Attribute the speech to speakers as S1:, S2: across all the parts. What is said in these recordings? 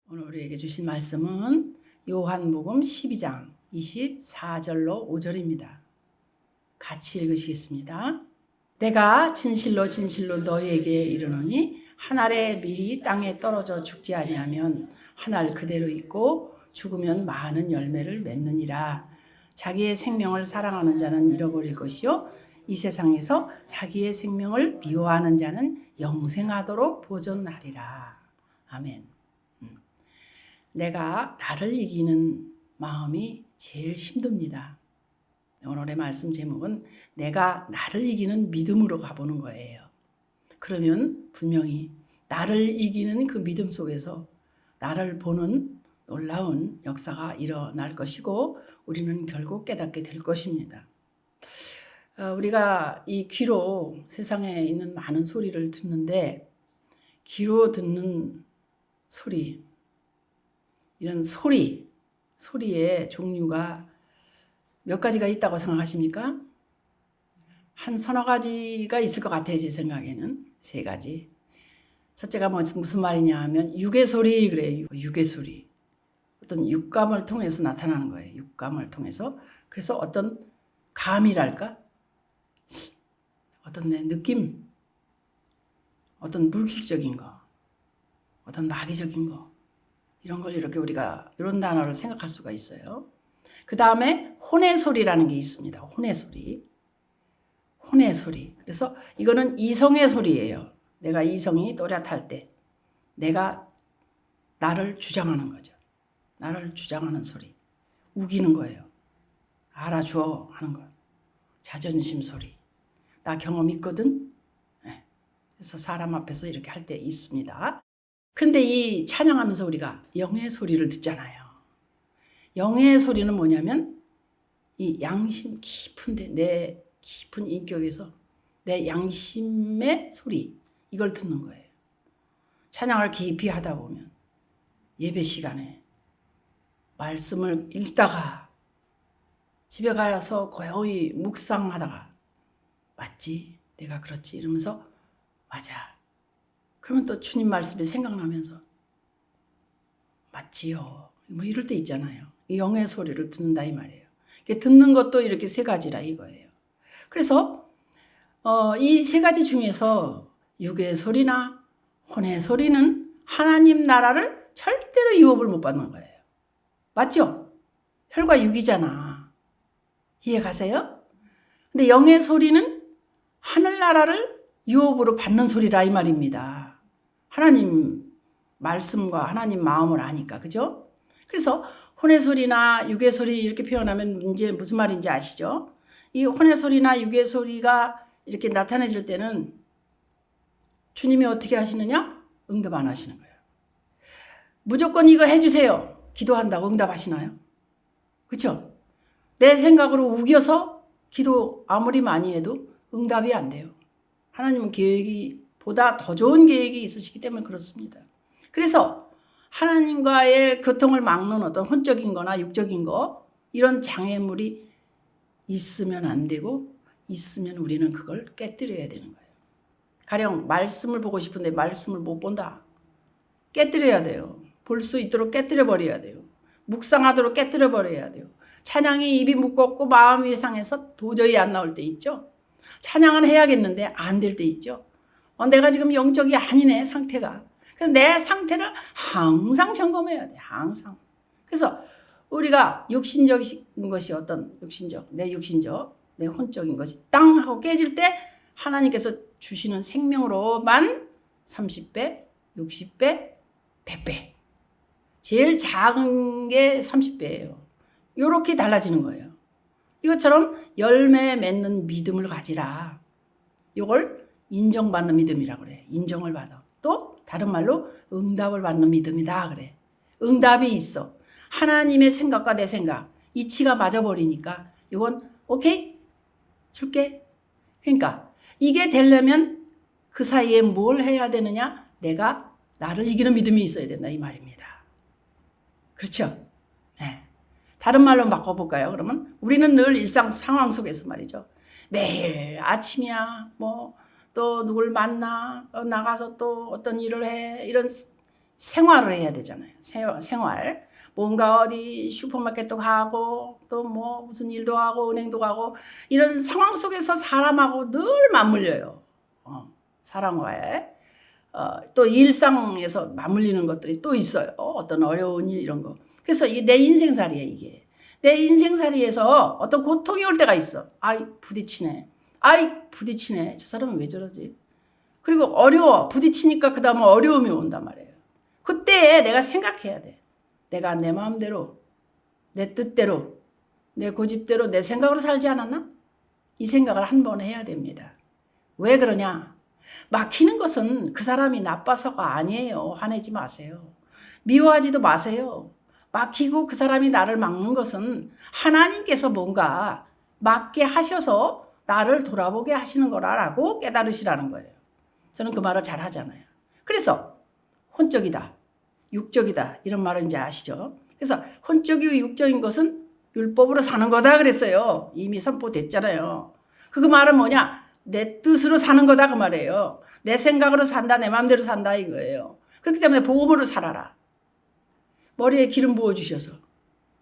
S1: 오늘 우리에게 주신 말씀은 요한복음 12장 24절로 5절입니다. 같이 읽으시겠습니다. 내가 진실로 진실로 너희에게 이르노니 한 알의 밀이 땅에 떨어져 죽지 아니하면 한 알 그대로 있고 죽으면 많은 열매를 맺느니라. 자기의 생명을 사랑하는 자는 잃어버릴 것이요 이 세상에서 자기의 생명을 미워하는 자는 영생하도록 보존하리라. 아멘. 내가 나를 이기는 마음이 제일 힘듭니다. 오늘의 말씀 제목은 내가 나를 이기는 믿음으로 가보는 거예요. 그러면 분명히 나를 이기는 그 믿음 속에서 나를 보는 놀라운 역사가 일어날 것이고 우리는 결국 깨닫게 될 것입니다. 우리가 이 귀로 세상에 있는 많은 소리를 듣는데 귀로 듣는 소리, 이런 소리의 종류가 몇 가지가 있다고 생각하십니까? 한 서너 가지가 있을 것 같아요. 제 생각에는 3가지. 첫째가 무슨 말이냐 하면 육의 그래요. 육의 소리. 어떤 육감을 통해서 나타나는 거예요. 육감을 통해서. 그래서 어떤 감이랄까? 어떤 내 느낌, 어떤 물질적인 거, 어떤 마귀적인 거, 이런 걸 이렇게 우리가 이런 단어를 생각할 수가 있어요. 그 다음에 혼의 소리라는 게 있습니다. 혼의 소리. 혼의 소리. 그래서 이거는 이성의 소리예요. 내가 이성이 또렷할 때 내가 나를 주장하는 거죠. 나를 주장하는 소리. 우기는 거예요. 알아줘 하는 거. 자존심 소리. 나 경험 있거든. 그래서 사람 앞에서 이렇게 할 때 있습니다. 근데 이 찬양하면서 우리가 영의 소리를 듣잖아요. 영의 소리는 뭐냐면 이 양심 깊은데 내 깊은 인격에서 내 양심의 소리, 이걸 듣는 거예요. 찬양을 깊이 하다 보면 예배 시간에 말씀을 읽다가 집에 가서 고요히 묵상하다가 맞지? 내가 그렇지? 이러면서 맞아. 그러면 또 주님 말씀이 생각나면서 맞지요. 뭐 이럴 때 있잖아요. 이 영의 소리를 듣는다 이 말이에요. 듣는 것도 이렇게 3가지라 이거예요. 그래서 이 3가지 중에서 육의 소리나 혼의 소리는 하나님 나라를 절대로 유업을 못 받는 거예요. 맞죠? 혈과 육이잖아. 이해 가세요? 근데 영의 소리는 하늘나라를 유업으로 받는 소리라 이 말입니다. 하나님 말씀과 하나님 마음을 아니까, 그죠? 그래서 혼의 소리나 육의 소리 이렇게 표현하면 이제 무슨 말인지 아시죠? 이 혼의 소리나 육의 소리가 이렇게 나타내질 때는 주님이 어떻게 하시느냐? 응답 안 하시는 거예요. 무조건 이거 해주세요. 기도한다고 응답하시나요? 그렇죠? 내 생각으로 우겨서 기도 아무리 많이 해도 응답이 안 돼요. 하나님은 계획이 보다 더 좋은 계획이 있으시기 때문에 그렇습니다. 그래서 하나님과의 교통을 막는 어떤 혼적인 거나 육적인 거, 이런 장애물이 있으면 안 되고 있으면 우리는 그걸 깨뜨려야 되는 거예요. 가령 말씀을 보고 싶은데 말씀을 못 본다. 깨뜨려야 돼요. 볼 수 있도록 깨뜨려 버려야 돼요. 묵상하도록 깨뜨려 버려야 돼요. 찬양이 입이 무겁고 마음이 상해서 도저히 안 나올 때 있죠. 찬양은 해야겠는데 안 될 때 있죠. 내가 지금 영적이 아니네 상태가. 그래서 내 상태를 항상 점검해야 돼. 항상. 그래서 우리가 육신적인 것이 어떤 내 육신적, 내 혼적인 것이 땅 하고 깨질 때 하나님께서 주시는 생명으로만 30배, 60배, 100배. 제일 작은 게 30배예요. 이렇게 달라지는 거예요. 이것처럼 열매 맺는 믿음을 가지라. 이걸 인정받는 믿음이라고 그래. 인정을 받아. 또 다른 말로 응답을 받는 믿음이다 그래. 응답이 있어. 하나님의 생각과 내 생각 이치가 맞아버리니까 이건 오케이? 줄게. 그러니까 이게 되려면 그 사이에 뭘 해야 되느냐? 내가 나를 이기는 믿음이 있어야 된다 이 말입니다. 그렇죠? 네. 다른 말로 바꿔볼까요? 그러면 우리는 늘 일상 상황 속에서 말이죠. 매일 아침이야 또 누굴 만나 나가서 또 어떤 일을 해 생활을 해야 되잖아요. 생활. 뭔가 어디 슈퍼마켓도 가고 또 뭐 무슨 일도 하고 은행도 가고 이런 상황 속에서 사람하고 늘 맞물려요. 사람과의 또 일상에서 맞물리는 것들이 또 있어요. 어떤 어려운 일 이런 거. 그래서 이게 내 인생살이에요. 이게 내 인생살이에서 어떤 고통이 올 때가 있어. 아이 부딪히네. 아이 부딪히네. 저 사람은 왜 저러지? 그리고 어려워. 부딪히니까 그 다음에 어려움이 온단 말이에요. 그때 내가 생각해야 돼. 내가 내 마음대로, 내 뜻대로, 내 고집대로, 내 생각으로 살지 않았나? 이 생각을 한 번 해야 됩니다. 왜 그러냐? 막히는 것은 그 사람이 나빠서가 아니에요. 화내지 마세요. 미워하지도 마세요. 막히고 그 사람이 나를 막는 것은 하나님께서 뭔가 막게 하셔서 나를 돌아보게 하시는 거라고 깨달으시라는 거예요. 저는 그 말을 잘 하잖아요. 그래서 혼적이다, 육적이다 이런 말은 이제 아시죠? 그래서 혼적이고 육적인 것은 율법으로 사는 거다 그랬어요. 이미 선포됐잖아요. 그 말은 뭐냐? 내 뜻으로 사는 거다 그 말이에요. 내 생각으로 산다, 내 마음대로 산다 이거예요. 그렇기 때문에 복음으로 살아라. 머리에 기름 부어주셔서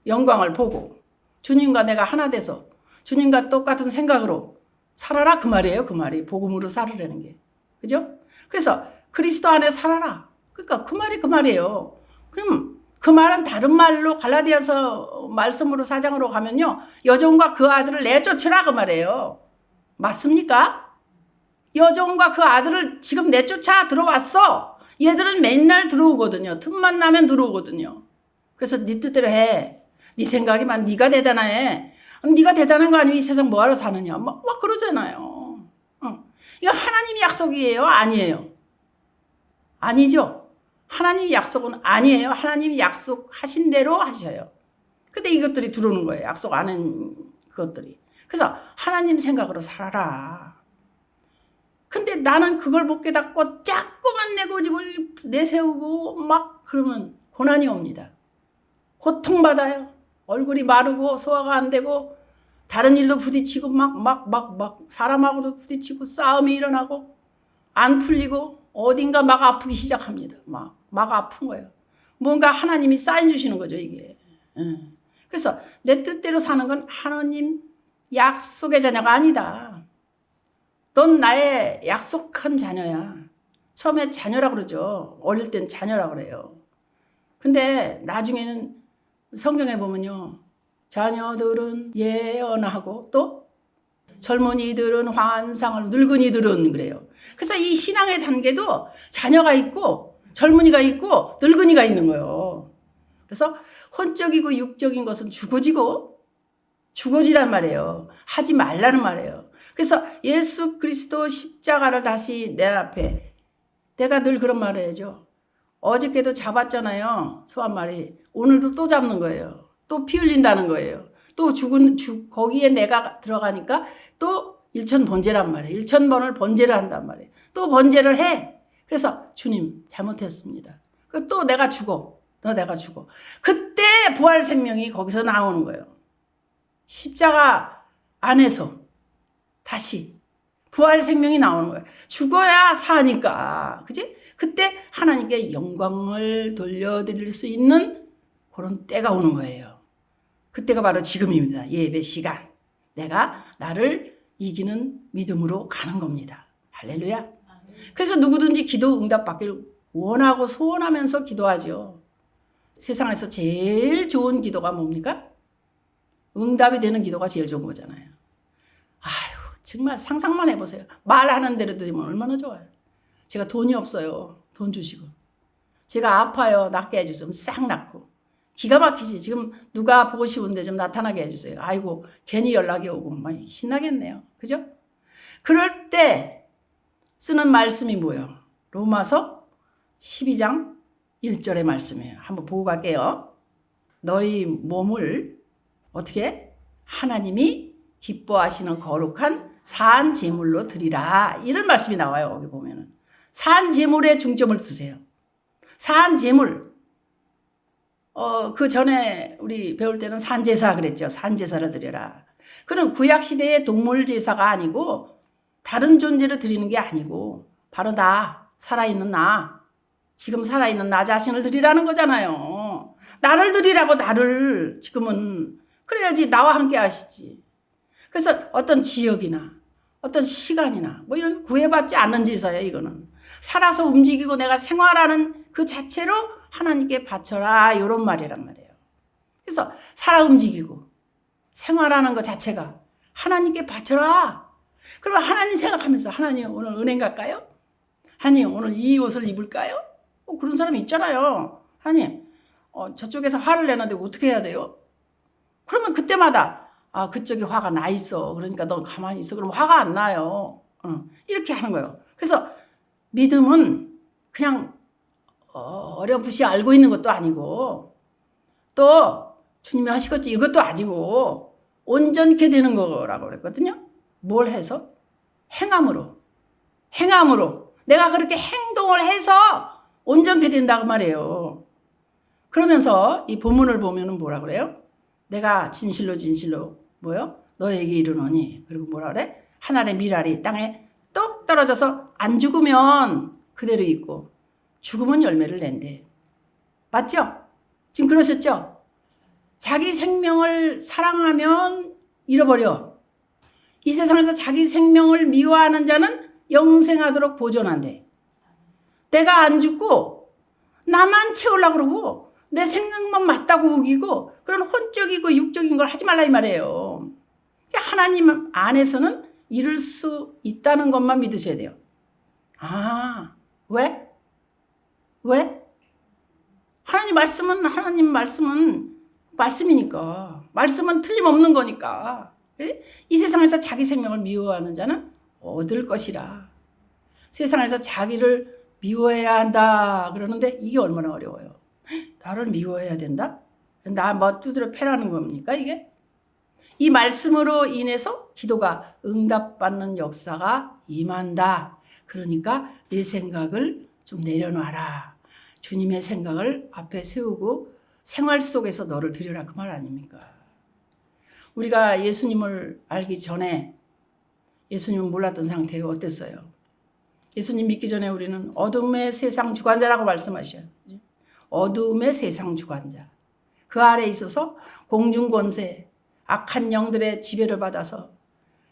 S1: 영광을 보고 주님과 내가 하나 돼서 주님과 똑같은 생각으로 살아라 그 말이에요. 그 말이 복음으로 살으라는 게. 그죠? 그래서 그리스도 안에 살아라. 그러니까 그 말이 그 말이에요. 그럼 그 말은 다른 말로 갈라디아서 말씀으로 4장으로 가면요. 여종과 그 아들을 내쫓으라 그 말이에요. 맞습니까? 여종과 그 아들을 지금 내쫓아 들어왔어. 얘들은 맨날 들어오거든요. 틈만 나면 들어오거든요. 그래서 네 뜻대로 해. 네 생각이만 네가 대단해. 네가 대단한 거 아니면 이 세상 뭐하러 사느냐. 막 그러잖아요. 이거 하나님 약속이에요? 아니에요? 아니죠. 하나님 약속은 아니에요. 하나님이 약속하신 대로 하셔요. 근데 이것들이 들어오는 거예요. 약속 안 한 그것들이. 그래서 하나님 생각으로 살아라. 근데 나는 그걸 못 깨닫고 자꾸만 내 고집을 내세우고 막 그러면 고난이 옵니다. 고통받아요. 얼굴이 마르고 소화가 안 되고 다른 일도 부딪히고 막 사람하고도 부딪히고 싸움이 일어나고 안 풀리고 어딘가 막 아프기 시작합니다. 막 아픈 거예요. 뭔가 하나님이 사인 주시는 거죠, 이게. 그래서 내 뜻대로 사는 건 하나님 약속의 자녀가 아니다. 넌 나의 약속한 자녀야. 처음에 자녀라 그러죠. 어릴 땐 자녀라 그래요. 근데 나중에는 성경에 보면요. 자녀들은 예언하고 또 젊은이들은 환상을, 늙은이들은 그래요. 그래서 이 신앙의 단계도 자녀가 있고 젊은이가 있고 늙은이가 있는 거예요. 그래서 혼적이고 육적인 것은 죽어지란 말이에요. 하지 말라는 말이에요. 그래서 예수 그리스도 십자가를 다시 내 앞에 내가 늘 그런 말을 해야죠. 어저께도 잡았잖아요. 소 한 마리. 오늘도 또 잡는 거예요. 또 피 흘린다는 거예요. 또 거기에 내가 들어가니까 또 일천번제란 말이에요. 1000번을 번제를 한단 말이에요. 또 번제를 해. 그래서 주님 잘못했습니다. 또 내가 죽어. 내가 죽어. 그때 부활 생명이 거기서 나오는 거예요. 십자가 안에서 다시 부활 생명이 나오는 거예요. 죽어야 사니까. 그지? 그때 하나님께 영광을 돌려드릴 수 있는 그런 때가 오는 거예요. 그때가 바로 지금입니다. 예배 시간. 내가 나를 이기는 믿음으로 가는 겁니다. 할렐루야. 그래서 누구든지 기도 응답 받기를 원하고 소원하면서 기도하죠. 세상에서 제일 좋은 기도가 뭡니까? 응답이 되는 기도가 제일 좋은 거잖아요. 아유, 정말 상상만 해보세요. 말하는 대로 되면 얼마나 좋아요. 제가 돈이 없어요. 돈 주시고. 제가 아파요. 낫게 해주세요. 싹 낫고. 기가 막히지. 지금 누가 보고 싶은데 좀 나타나게 해주세요. 아이고, 괜히 연락이 오고 막 신나겠네요. 그죠? 그럴 때 쓰는 말씀이 뭐예요? 로마서 12장 1절의 말씀이에요. 한번 보고 갈게요. 너희 몸을 어떻게? 하나님이 기뻐하시는 거룩한 산 제물로 드리라. 이런 말씀이 나와요. 여기 보면은. 산 제물에 중점을 두세요. 산 제물. 그 전에 우리 배울 때는 산제사 그랬죠. 산제사를 드려라. 그런 구약 시대의 동물 제사가 아니고 다른 존재를 드리는 게 아니고 바로 나, 살아있는 나. 지금 살아있는 나 자신을 드리라는 거잖아요. 나를 드리라고, 나를. 지금은. 그래야지 나와 함께 하시지. 그래서 어떤 지역이나 어떤 시간이나 뭐 이런 거 구애받지 않는 지사예요. 이거는 살아서 움직이고 내가 생활하는 그 자체로 하나님께 바쳐라, 이런 말이란 말이에요. 그래서 살아 움직이고 생활하는 것 자체가 하나님께 바쳐라. 그러면 하나님 생각하면서, 하나님 오늘 은행 갈까요? 하나님 오늘 이 옷을 입을까요? 그런 사람이 있잖아요. 하나님 저쪽에서 화를 내는데 어떻게 해야 돼요? 그러면 그때마다 그쪽에 화가 나 있어. 그러니까 넌 가만히 있어. 그럼 화가 안 나요. 이렇게 하는 거예요. 그래서 믿음은 그냥 어렴풋이 알고 있는 것도 아니고, 또 주님이 하시겠지 이것도 아니고, 온전케 되는 거라고 그랬거든요. 뭘 해서? 행함으로. 내가 그렇게 행동을 해서 온전케 된다고 말이에요. 그러면서 이 본문을 보면은 뭐라 그래요? 내가 진실로 뭐요? 너에게 이르노니. 그리고 뭐라 그래? 하늘의 밀알이 땅에 똑 떨어져서 안 죽으면 그대로 있고 죽으면 열매를 낸대. 맞죠? 지금 그러셨죠? 자기 생명을 사랑하면 잃어버려. 이 세상에서 자기 생명을 미워하는 자는 영생하도록 보존한대. 내가 안 죽고 나만 채우려고 그러고 내 생각만 맞다고 우기고 그런 혼적이고 육적인 걸 하지 말라 이 말이에요. 하나님 안에서는 이룰 수 있다는 것만 믿으셔야 돼요. 왜? 하나님 말씀은 말씀이니까. 말씀은 틀림없는 거니까. 이 세상에서 자기 생명을 미워하는 자는 얻을 것이라. 세상에서 자기를 미워해야 한다 그러는데 이게 얼마나 어려워요. 나를 미워해야 된다? 나 뭐 두드려 패라는 겁니까 이게? 이 말씀으로 인해서 기도가 응답받는 역사가 임한다. 그러니까 내 생각을 좀 내려놔라. 주님의 생각을 앞에 세우고 생활 속에서 너를 드려라, 그 말 아닙니까? 우리가 예수님을 알기 전에 예수님을 몰랐던 상태에 어땠어요? 예수님 믿기 전에 우리는 어둠의 세상 주관자라고 말씀하셔요. 어둠의 세상 주관자. 그 아래에 있어서 공중권세, 악한 영들의 지배를 받아서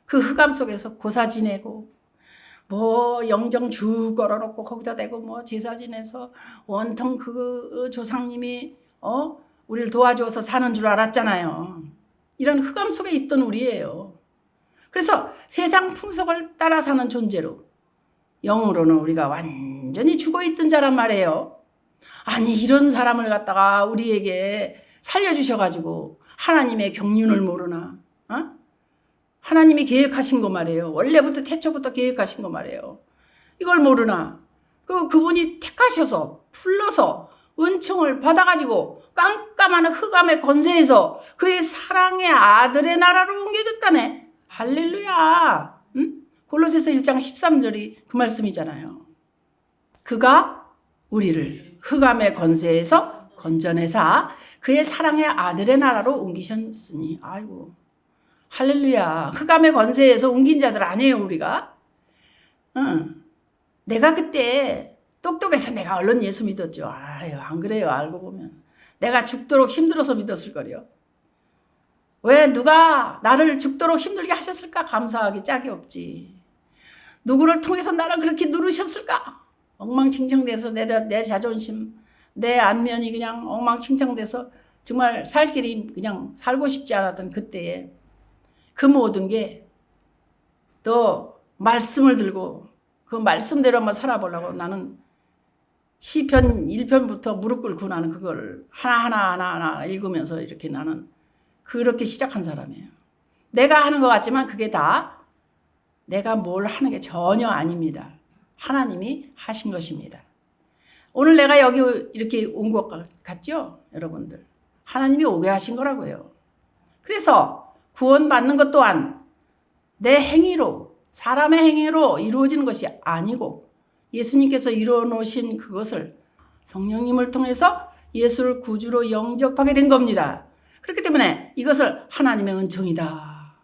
S1: 그 흑암 속에서 고사 지내고 뭐 영정 쭉 걸어놓고 거기다 대고 뭐 제사 지내서 원통 그 조상님이 우리를 도와줘서 사는 줄 알았잖아요. 이런 흑암 속에 있던 우리예요. 그래서 세상 풍속을 따라 사는 존재로 영으로는 우리가 완전히 죽어있던 자란 말이에요. 아니 이런 사람을 갖다가 우리에게 살려주셔가지고 하나님의 경륜을 모르나? 하나님이 계획하신 거 말이에요. 원래부터 태초부터 계획하신 거 말이에요. 이걸 모르나? 그분이 택하셔서 불러서 은총을 받아가지고 깜깜한 흑암의 권세에서 그의 사랑의 아들의 나라로 옮겨졌다네. 할렐루야. 골로새서 1장 13절이 그 말씀이잖아요. 그가 우리를 흑암의 권세에서 건져내사 그의 사랑의 아들의 나라로 옮기셨으니. 아이고 할렐루야. 흑암의 권세에서 옮긴 자들 아니에요 우리가. 내가 그때 똑똑해서 내가 얼른 예수 믿었죠. 아유 안 그래요. 알고 보면 내가 죽도록 힘들어서 믿었을 거요. 왜 누가 나를 죽도록 힘들게 하셨을까? 감사하기 짝이 없지. 누구를 통해서 나를 그렇게 누르셨을까? 엉망진창돼서 내 자존심, 내 안면이 그냥 엉망진창돼서 정말 살 길이 그냥 살고 싶지 않았던 그때에 그 모든 게 또 말씀을 들고 그 말씀대로만 살아보려고 나는 시편 1편부터 무릎 꿇고 나는 그걸 하나하나 읽으면서 이렇게 나는 그렇게 시작한 사람이에요. 내가 하는 것 같지만 그게 다 내가 뭘 하는 게 전혀 아닙니다. 하나님이 하신 것입니다. 오늘 내가 여기 이렇게 온 것 같죠? 여러분들. 하나님이 오게 하신 거라고요. 그래서 구원받는 것 또한 내 행위로, 사람의 행위로 이루어지는 것이 아니고 예수님께서 이루어 놓으신 그것을 성령님을 통해서 예수를 구주로 영접하게 된 겁니다. 그렇기 때문에 이것을 하나님의 은총이다.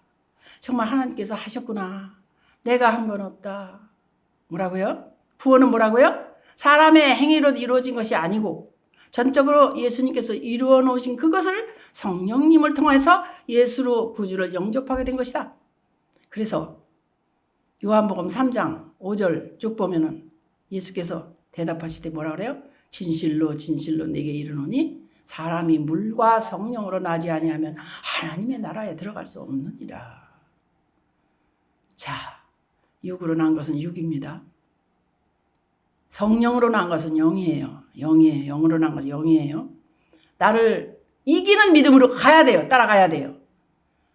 S1: 정말 하나님께서 하셨구나. 내가 한 건 없다. 뭐라고요? 구원은 뭐라고요? 사람의 행위로 이루어진 것이 아니고 전적으로 예수님께서 이루어 놓으신 그것을 성령님을 통해서 예수로 구주를 영접하게 된 것이다. 그래서 요한복음 3장 5절 쭉 보면은 예수께서 대답하실 때 뭐라 그래요? 진실로 진실로 내게 이르노니 사람이 물과 성령으로 나지 아니하면 하나님의 나라에 들어갈 수 없느니라. 자, 육으로 난 것은 육입니다. 성령으로 난 것은 영이에요. 영이에요. 영으로 난 것은 영이에요. 나를 이기는 믿음으로 가야 돼요. 따라가야 돼요.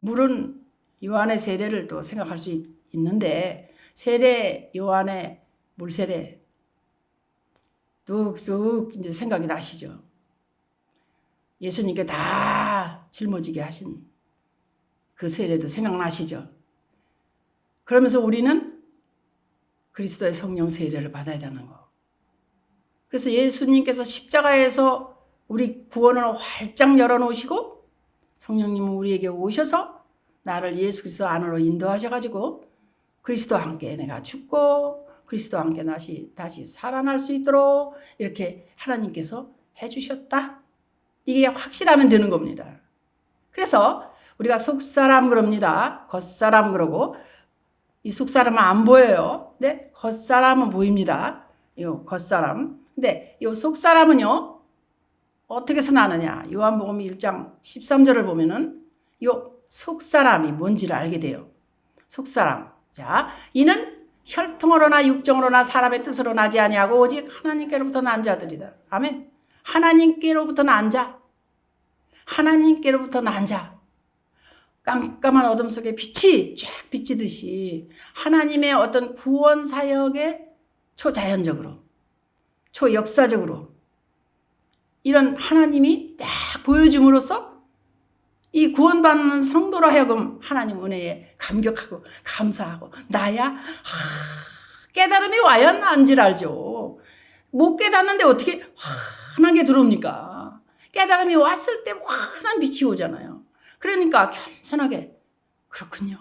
S1: 물은 요한의 세례를 또 생각할 수 있는데 세례, 요한의 물 세례 뚝뚝 이제 생각이 나시죠. 예수님께 다 짊어지게 하신 그 세례도 생각나시죠. 그러면서 우리는 그리스도의 성령 세례를 받아야 되는 거. 그래서 예수님께서 십자가에서 우리 구원을 활짝 열어놓으시고 성령님은 우리에게 오셔서 나를 예수 그리스도 안으로 인도하셔가지고 그리스도와 함께 내가 죽고 그리스도와 함께 다시 살아날 수 있도록 이렇게 하나님께서 해주셨다. 이게 확실하면 되는 겁니다. 그래서 우리가 속사람 그럽니다. 겉사람 그러고 이 속사람은 안 보여요. 근데 겉사람은 보입니다. 요 겉사람. 근데 요 속사람은요. 어떻게 해서 나느냐. 요한복음 1장 13절을 보면은 요 속사람이 뭔지를 알게 돼요. 속사람. 자, 이는 혈통으로나 육정으로나 사람의 뜻으로 나지 아니하고 오직 하나님께로부터 난 자들이다. 아멘. 하나님께로부터 난 자. 하나님께로부터 난 자. 깜깜한 어둠 속에 빛이 쫙 비치듯이 하나님의 어떤 구원 사역에 초자연적으로, 초역사적으로 이런 하나님이 딱 보여줌으로써 이 구원받는 성도로 하여금 하나님 은혜에 감격하고 감사하고 나야 깨달음이 와야 난지를 알죠. 못 깨닫는데 어떻게 환하게 들어옵니까? 깨달음이 왔을 때 환한 빛이 오잖아요. 그러니까 겸손하게 그렇군요.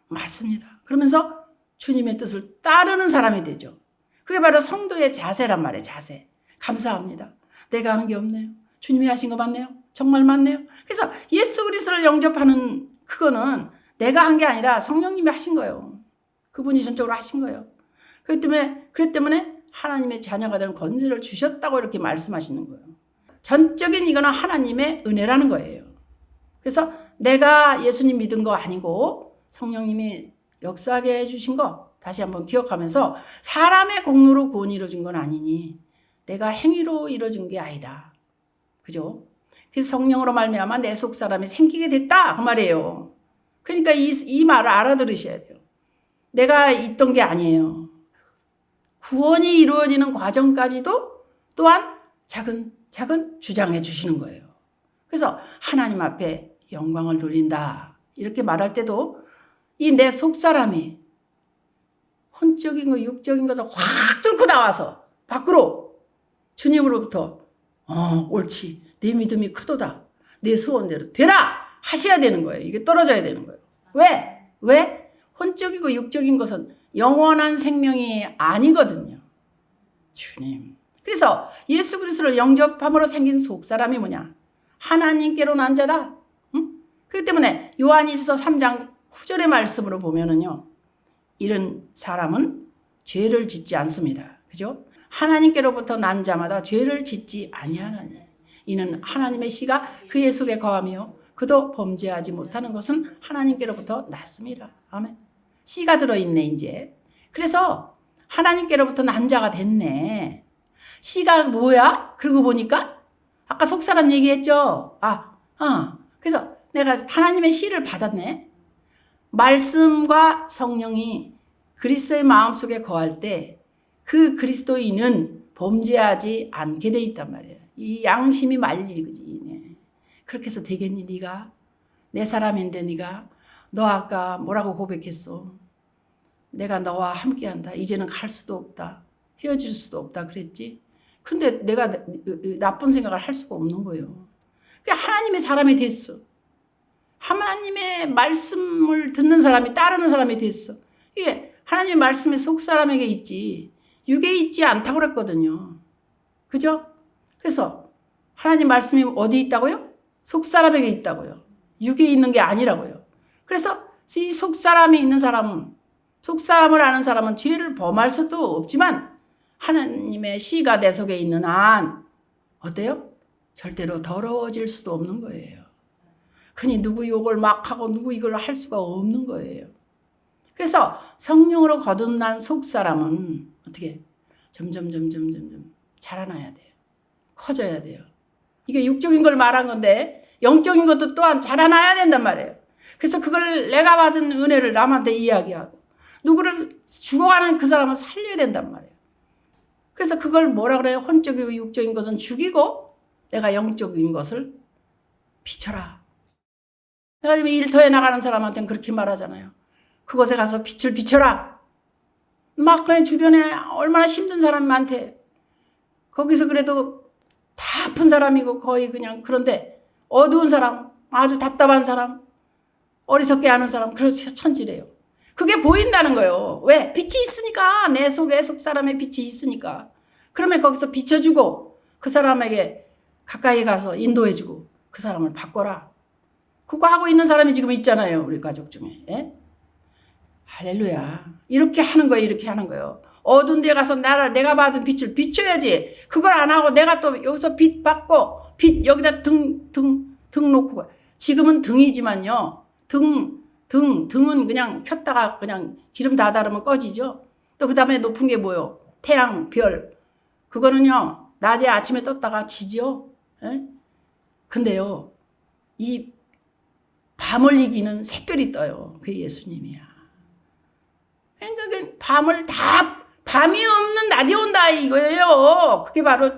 S1: 맞습니다. 그러면서 주님의 뜻을 따르는 사람이 되죠. 그게 바로 성도의 자세란 말이에요. 자세. 감사합니다. 내가 한 게 없네요. 주님이 하신 거 맞네요. 정말 맞네요. 그래서 예수 그리스도를 영접하는 그거는 내가 한 게 아니라 성령님이 하신 거예요. 그분이 전적으로 하신 거예요. 그렇기 때문에 하나님의 자녀가 되는 권세를 주셨다고 이렇게 말씀하시는 거예요. 전적인 이거는 하나님의 은혜라는 거예요. 그래서 내가 예수님 믿은 거 아니고 성령님이 역사하게 해주신 거 다시 한번 기억하면서 사람의 공로로 구원이 이루어진 건 아니니 내가 행위로 이루어진 게 아니다. 그죠? 그래서 성령으로 말미암아 내 속 사람이 생기게 됐다 그 말이에요. 그러니까 이 말을 알아들으셔야 돼요. 내가 있던 게 아니에요. 구원이 이루어지는 과정까지도 또한 차근차근 주장해 주시는 거예요. 그래서 하나님 앞에 영광을 돌린다 이렇게 말할 때도 이 내 속사람이 혼적인 거 육적인 것을 확 뚫고 나와서 밖으로 주님으로부터 옳지 내 믿음이 크도다 내 소원대로 되라 하셔야 되는 거예요. 이게 떨어져야 되는 거예요. 왜? 혼적이고 육적인 것은 영원한 생명이 아니거든요. 주님. 그래서 예수 그리스도를 영접함으로 생긴 속사람이 뭐냐? 하나님께로 난 자다. 응? 그렇기 때문에 요한일서 3장 9절의 말씀으로 보면은요. 이런 사람은 죄를 짓지 않습니다. 그죠? 하나님께로부터 난 자마다 죄를 짓지 아니하느니 이는 하나님의 씨가 그의 속에 거하며 그도 범죄하지 못하는 것은 하나님께로부터 났습니다. 아멘. 씨가 들어있네 이제. 그래서 하나님께로부터 난 자가 됐네. 씨가 뭐야? 그러고 보니까 아까 속사람 얘기했죠. 그래서 내가 하나님의 씨를 받았네. 말씀과 성령이 그리스도의 마음속에 거할 때 그 그리스도인은 범죄하지 않게 돼 있단 말이에요. 이 양심이 말리지. 네. 그렇게 해서 되겠니 네가? 내 사람인데 네가 너 아까 뭐라고 고백했어? 내가 너와 함께한다. 이제는 갈 수도 없다. 헤어질 수도 없다 그랬지. 근데 내가 나쁜 생각을 할 수가 없는 거예요. 그러니까 하나님의 사람이 됐어. 하나님의 말씀을 듣는 사람이 따르는 사람이 됐어. 이게 하나님의 말씀이 속 사람에게 있지. 육에 있지 않다고 그랬거든요. 그죠? 그래서 하나님 말씀이 어디 있다고요? 속사람에게 있다고요. 육에 있는 게 아니라고요. 그래서 이 속사람에 있는 사람은, 속사람을 아는 사람은 죄를 범할 수도 없지만 하나님의 씨가 내 속에 있는 한 어때요? 절대로 더러워질 수도 없는 거예요. 그니 누구 욕을 막 하고 누구 이걸 할 수가 없는 거예요. 그래서 성령으로 거듭난 속사람은 어떻게 점점 자라나야 돼요. 커져야 돼요. 이게 육적인 걸 말한 건데 영적인 것도 또한 자라나야 된단 말이에요. 그래서 그걸 내가 받은 은혜를 남한테 이야기하고 누구를 죽어가는 그 사람을 살려야 된단 말이에요. 그래서 그걸 뭐라 그래요? 혼적이고 육적인 것은 죽이고 내가 영적인 것을 비춰라. 내가 지금 일터에 나가는 사람한테는 그렇게 말하잖아요. 그곳에 가서 빛을 비춰라. 막 그냥 주변에 얼마나 힘든 사람이 많대. 거기서 그래도 다 아픈 사람이고 거의 그냥 그런데 어두운 사람, 아주 답답한 사람, 어리석게 하는 사람, 그렇죠. 천지래요. 그게 보인다는 거예요. 왜? 빛이 있으니까. 내 속에 속사람의 빛이 있으니까. 그러면 거기서 비춰주고 그 사람에게 가까이 가서 인도해주고 그 사람을 바꿔라. 그거 하고 있는 사람이 지금 있잖아요. 우리 가족 중에. 예? 할렐루야. 이렇게 하는 거예요. 이렇게 하는 거예요. 어두운 데 가서 내가 받은 빛을 비춰야지. 그걸 안 하고 내가 또 여기서 빛 받고 빛 여기다 등 놓고 지금은 등이지만요. 등은 그냥 폈다가 그냥 기름 다 다르면 꺼지죠. 또 그 다음에 높은 게 뭐요? 태양, 별. 그거는요. 낮에 아침에 떴다가 지죠. 예? 근데요. 이 밤을 이기는 샛별이 떠요. 그게 예수님이야. 그러니까 밤이 없는 낮이 온다 이거예요. 그게 바로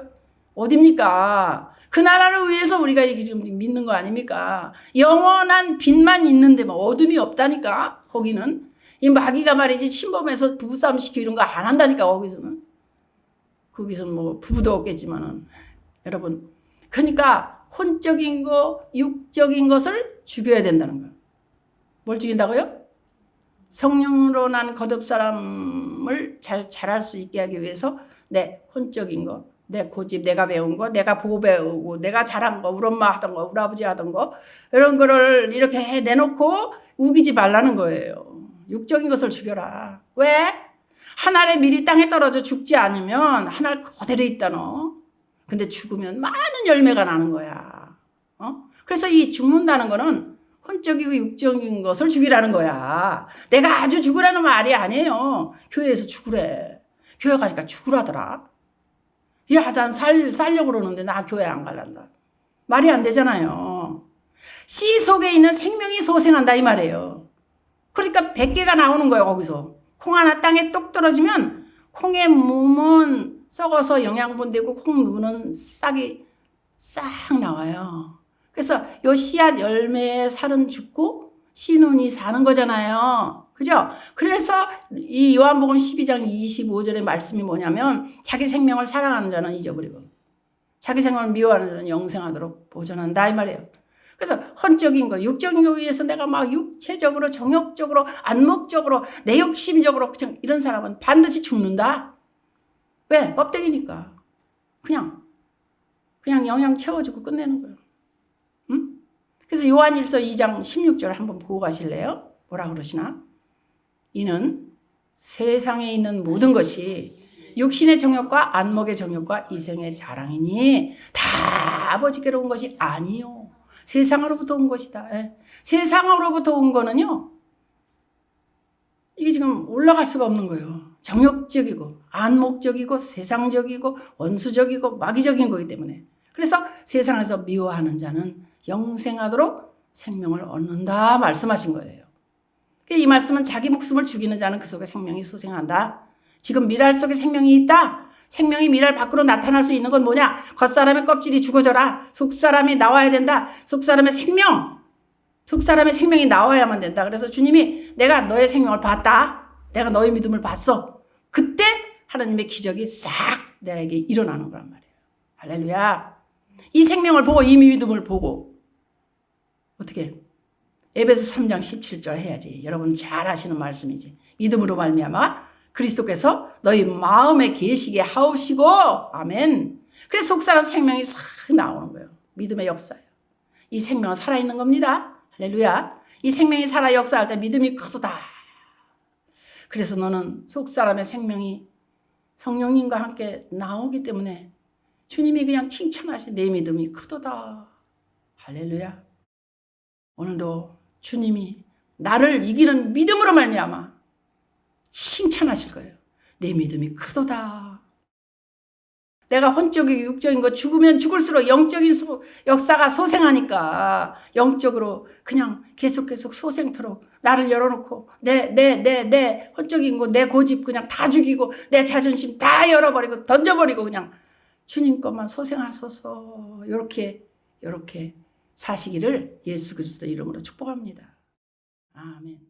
S1: 어딥니까? 그 나라를 위해서 우리가 이게 지금 믿는 거 아닙니까? 영원한 빛만 있는데 뭐 어둠이 없다니까. 거기는 이 마귀가 말이지 침범해서 부부싸움 시키고 이런 거 안 한다니까. 거기서는 뭐 부부도 없겠지만은 여러분, 그러니까 혼적인 거, 육적인 것을 죽여야 된다는 거예요. 뭘 죽인다고요? 성령으로 난 거듭 사람을 잘 자랄 수 있게 하기 위해서 내 혼적인 거, 내 고집, 내가 배운 거, 내가 보고 배우고, 내가 잘한 거, 우리 엄마 하던 거, 우리 아버지 하던 거, 이런 거를 이렇게 내놓고 우기지 말라는 거예요. 육적인 것을 죽여라. 왜? 한 알의 밀이 땅에 떨어져 죽지 않으면 한 알 그대로 있다 너. 근데 죽으면 많은 열매가 나는 거야. 그래서 이 죽는다는 거는 혼적이고 육적인 것을 죽이라는 거야. 내가 아주 죽으라는 말이 아니에요. 교회에서 죽으래. 교회 가니까 죽으라더라. 야, 난 살려고 그러는데 나 교회 안 갈란다. 말이 안 되잖아요. 씨 속에 있는 생명이 소생한다 이 말이에요. 그러니까 100개가 나오는 거예요. 거기서. 콩 하나 땅에 똑 떨어지면 콩의 몸은 썩어서 영양분 되고 콩 눈은 싹이 싹 나와요. 그래서 요 씨앗 열매의 살은 죽고 씨눈이 사는 거잖아요. 그죠? 그래서 이 요한복음 12장 25절의 말씀이 뭐냐면 자기 생명을 사랑하는 자는 잊어버리고 자기 생명을 미워하는 자는 영생하도록 보존한다 이 말이에요. 그래서 혼적인 거, 육적인 거 위해서 내가 막 육체적으로, 정욕적으로, 안목적으로, 내욕심적으로 이런 사람은 반드시 죽는다. 왜? 껍데기니까. 그냥 영양 채워주고 끝내는 거예요. 응? 그래서 요한일서 2장 16절 한번 보고 가실래요? 뭐라 그러시나? 이는 세상에 있는 모든 것이 육신의 정욕과 안목의 정욕과 이생의 자랑이니 다 아버지께로 온 것이 아니요. 세상으로부터 온 것이다. 예. 세상으로부터 온 거는요. 이게 지금 올라갈 수가 없는 거예요. 정욕적이고 안목적이고 세상적이고 원수적이고 마귀적인 거기 때문에. 그래서 세상에서 미워하는 자는 영생하도록 생명을 얻는다 말씀하신 거예요. 이 말씀은 자기 목숨을 죽이는 자는 그 속에 생명이 소생한다. 지금 미랄 속에 생명이 있다. 생명이 미랄 밖으로 나타날 수 있는 건 뭐냐? 겉사람의 껍질이 죽어져라. 속사람이 나와야 된다. 속사람의 생명이 나와야만 된다. 그래서 주님이 내가 너의 생명을 봤다. 내가 너의 믿음을 봤어. 그때 하나님의 기적이 싹 내게 일어나는 거란 말이에요. 할렐루야. 이 생명을 보고 이 믿음을 보고 어떻게 에베소 3장 17절 해야지. 여러분 잘 아시는 말씀이지. 믿음으로 말미암아 그리스도께서 너희 마음에 계시게 하옵시고 아멘. 그래서 속사람 생명이 싹 나오는 거예요. 믿음의 역사예요. 이 생명은 살아있는 겁니다. 할렐루야. 이 생명이 살아 역사할 때 믿음이 크도다. 그래서 너는 속사람의 생명이 성령님과 함께 나오기 때문에 주님이 그냥 칭찬하시 내 믿음이 크도다. 할렐루야. 오늘도 주님이 나를 이기는 믿음으로 말미암아 칭찬하실 거예요. 내 믿음이 크도다. 내가 혼적이고 육적인 거 죽으면 죽을수록 영적인 역사가 소생하니까 영적으로 그냥 계속 소생토록 나를 열어놓고 내 혼적인 거 내 고집 그냥 다 죽이고 내 자존심 다 열어버리고 던져버리고 그냥 주님 것만 소생하소서. 이렇게 사시기를 예수 그리스도 이름으로 축복합니다. 아멘.